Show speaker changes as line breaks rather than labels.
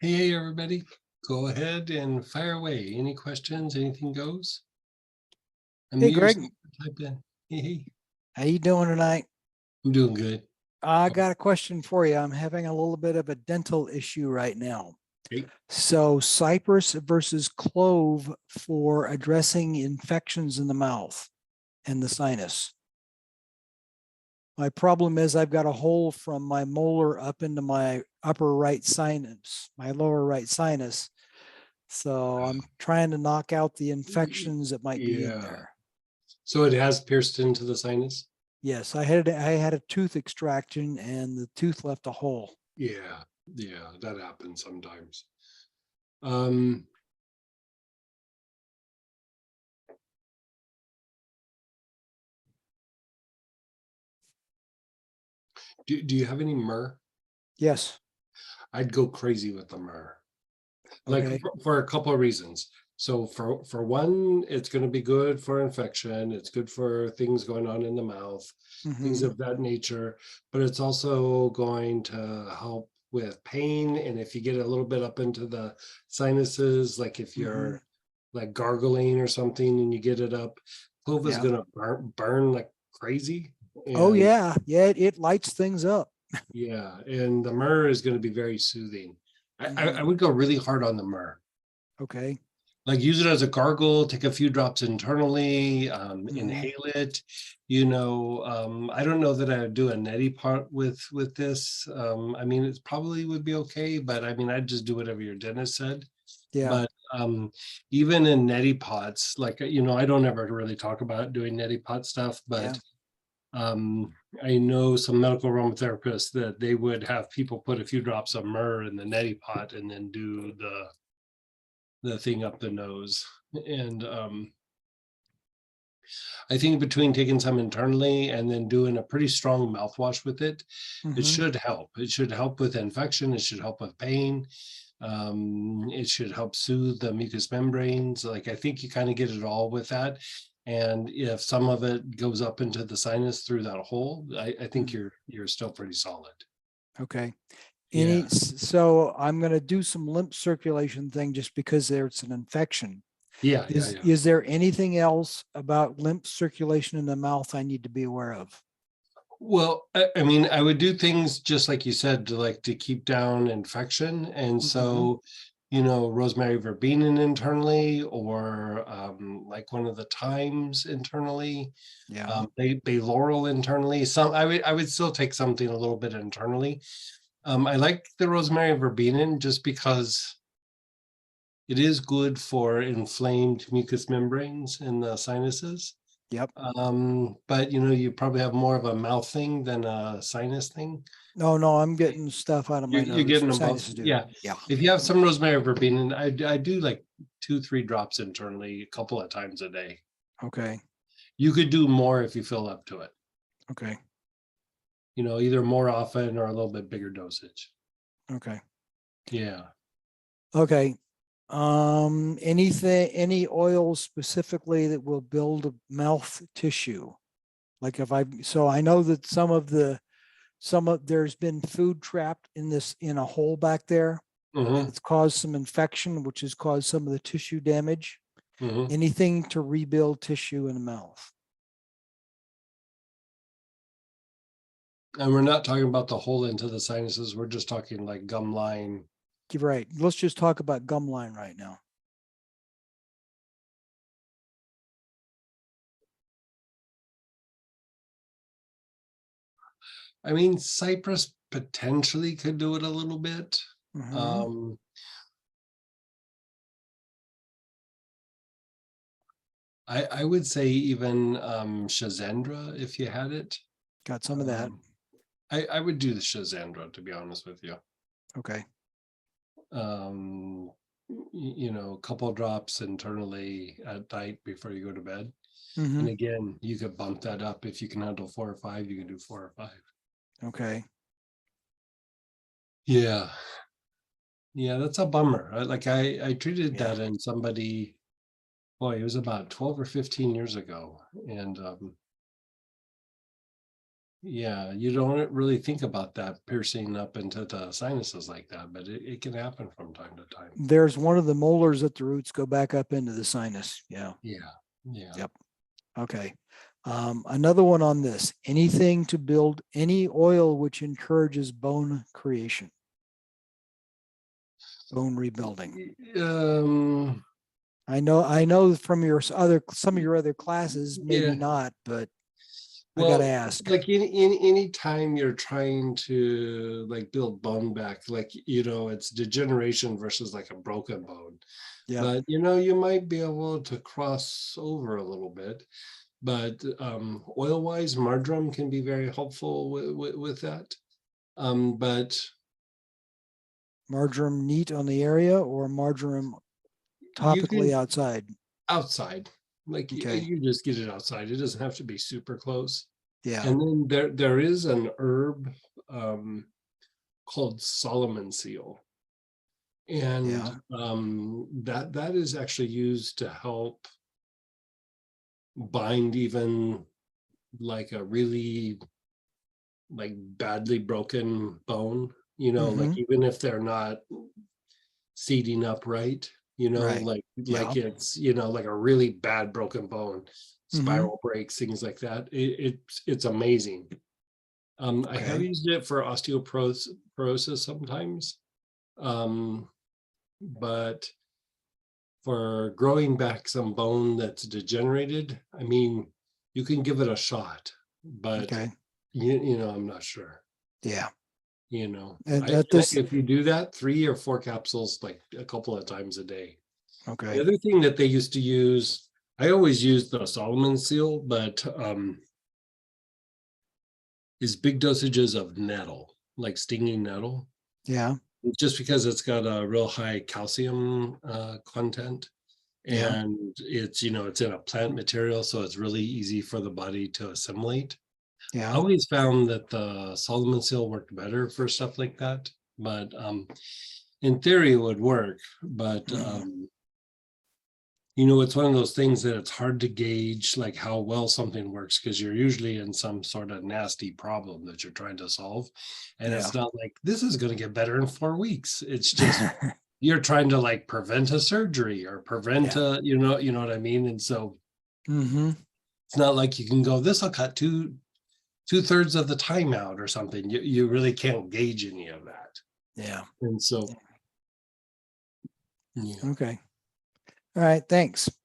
Hey, everybody, go ahead and fire away. Any questions? Anything goes?
Hey,
Unmute
Greg,
yourself and type in. Hey,
how you doing tonight?
I'm doing good.
I got a question for you. I'm having a little bit of a dental issue right now.
Hey,
So cypress versus clove for addressing infections in the mouth and the sinus. My problem is I've got a hole from my molar up into my upper right sinus, my lower right sinus. So I'm trying to knock out the infections that might be in
yeah.
there.
So it has pierced into the sinus?
Yes, I had a tooth extraction and the tooth left a hole.
Yeah, yeah, that happens sometimes. Um, do you have any myrrh?
Yes.
I'd go crazy with the myrrh. Like
Okay.
for a couple of reasons. So for one, it's going to be good for infection. It's good for things going on in the mouth, things
Mm-hmm.
of that nature. But it's also going to help with pain. And if you get a little bit up into the sinuses, like if
Mm-hmm.
you're like gargling or something and you get it up, clove is
Yeah.
going to burn like crazy.
Oh
And
yeah. Yeah. It lights things up.
yeah, and the myrrh is going to be very soothing. I
Mm-hmm.
would go really hard on the myrrh.
Okay.
Like use it as a gargle, take a few drops internally,
Mm-hmm.
inhale it. I don't know that I would do a neti pot with this. I mean, it probably would be okay, but I mean, I'd just do whatever your dentist said.
Yeah.
But even in neti pots, like I don't ever really talk about doing neti pot stuff,
Yeah.
but um, I know some medical aromatherapists that they would have people put a few drops of myrrh in the neti pot and then do the thing up the nose. And I think between taking some internally and then doing a pretty strong mouthwash with it, it
Mm-hmm.
should help. It should help with infection. It should help with pain. It should help soothe the mucous membranes. Like I think you kind of get it all with that. And if some of it goes up into the sinus through that hole, I think
Mm-hmm.
you're still pretty solid.
Okay.
Yeah.
So I'm going to do some lymph circulation thing just because there's an infection.
Yeah. Yeah.
Is
Yeah.
is there anything else about lymph circulation in the mouth I need to be aware of?
Well, I mean, I would do things just like you said to keep down infection. And
Mm-hmm.
so, rosemary verbena internally, or like one of the thymes internally,
Yeah.
bay laurel internally. I would still take something a little bit internally. I like the rosemary verbena just because it is good for inflamed mucous membranes in the sinuses.
Yep.
But you probably have more of a mouth thing than a sinus thing.
No, no, I'm getting stuff out of my
You're
nose.
getting them both.
Sinuses do.
Yeah.
Yeah.
If you have some rosemary verbena, I do like 2-3 drops internally a couple of times a day.
Okay.
You could do more if you fill up to it.
Okay.
Either more often or a little bit bigger dosage.
Okay.
Yeah.
Okay. Any oils specifically that will build mouth tissue? Like so I know that there's been food trapped in a hole back there, and
Hmm.
it's caused some infection, which has caused some of the tissue damage.
Hmm.
Anything to rebuild tissue in the mouth?
And we're not talking about the hole into the sinuses. We're just talking like gum line.
You're right. Let's just talk about gum line right now.
I mean, cypress potentially could do it a little bit.
Mm-hmm.
Um, I would say even Shazandra if you had it.
Got some of that.
Um, I would do the Shazandra to be honest with you.
Okay.
Um, a couple drops internally at night before you go to bed.
Mm-hmm.
And again, you could bump that up if you can handle 4 or 5. You can do 4 or 5.
Okay.
Yeah, yeah, that's a bummer. I treated
Yeah.
that in somebody. Boy, it was about 12 or 15 years ago, and Yeah, you don't really think about that piercing up into the sinuses like that, but it can happen from time to time.
There's one of the molars at the roots go back up into the sinus. Yeah.
Yeah, yeah.
Yep. Okay. Another one on this, anything to build any oil which encourages bone creation, bone rebuilding.
Um,
I know from some of your other classes, maybe
yeah.
not, but I got to
Well,
ask.
like in any time you're trying to like build bone back, like it's degeneration versus like a broken bone.
Yep.
But you might be able to cross over a little bit. But oil wise, marjoram can be very helpful with that. But
Marjoram neat on the area or marjoram
you
topically
can
outside.
outside, like
Okay.
you just get it outside. It doesn't have to be super close.
Yeah.
And then there is an herb um, called Solomon seal, and
Yeah.
that is actually used to help bind even like a really like badly broken bone. Like
Mm-hmm.
even if they're not seating up right,
Right.
like
Yeah.
it's like a really bad broken bone,
Mm-hmm.
spiral breaks, things like that. It's amazing. I have
Okay.
used it for osteoporosis sometimes, um, but for growing back some bone that's degenerated, I mean, you can give it a shot, but
Okay.
I'm not sure.
Yeah.
I
And at
think
this,
if you do that, 3 or 4 capsules, like a couple of times a day. The
okay.
other thing that they used to use, I always used the Solomon seal, but is big dosages of nettle, like stinging nettle,
Yeah.
just because it's got a real high calcium content.
Yeah.
And it's in a plant material, so it's really easy for the body to assimilate. I
Yeah.
always found that the Solomon seal worked better for stuff like that, but in theory it would work. But
Mhm.
it's one of those things that it's hard to gauge like how well something works because you're usually in some sort of nasty problem that you're trying to solve, and
Yeah.
it's not like this is going to get better in 4 weeks. It's just you're trying to like prevent a surgery or prevent
Yeah.
a you know what I mean. And so
Mm-hmm.
it's not like you can go, this will cut two-thirds of the time out or something. You really can't gauge any of that.
Yeah.
And so yeah.
Okay. All right. Thanks.